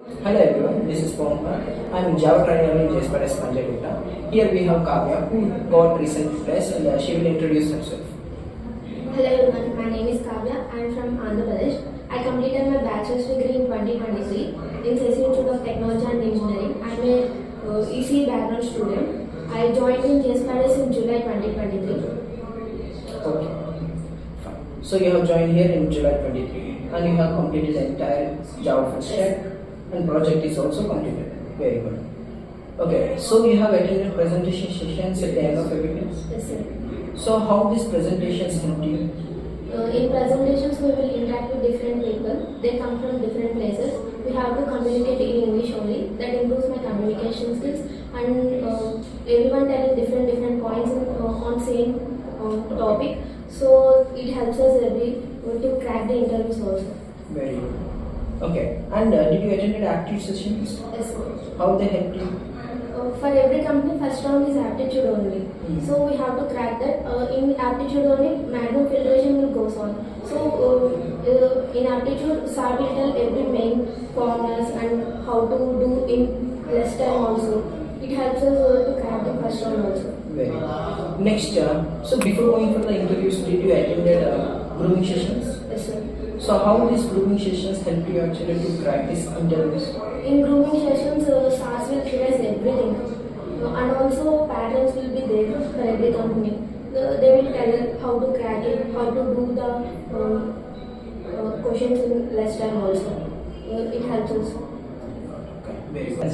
Hello everyone, this is Pompa. I am Java trainer in JSpiders Punjagutta. Here we have Kavya who got recent place and she will introduce herself. Hello everyone, my name is Kavya. I am from Andhra Pradesh. I completed my bachelor's degree in 2023 in Cesi Institute of Technology and Engineering. I am a ECE background student. I joined in JSpiders in July 2023. Okay, fine. So you have joined here in July 23 and you have completed the entire Java full stack and project is also completed. Very good. Okay, so you have attended presentation sessions at the end of every class? Yes, sir. So how these presentations helped you? In presentations, we will interact with different people. They come from different places. We have to communicate in English only. That improves my communication skills. And everyone telling different points on same topic. So it helps us to crack the interviews also. Very good. Okay, and did you attend active sessions? Yes, sir. How they helped you? For every company, first round is aptitude only. So we have to crack that. In aptitude only, maximum filtration will goes on. So in aptitude, SAR will tell every main formulas and how to do in less time also. It helps us to crack the first round also. Very good. Next, so before going for the interviews, did you attended grooming sessions? Yes, sir. So how these grooming sessions help you actually to crack these interviews? In grooming sessions, SARs will revise everything. And also patterns will be there for every company. They will tell how to crack it, how to do the questions in less time also. It helps us. Okay, very good.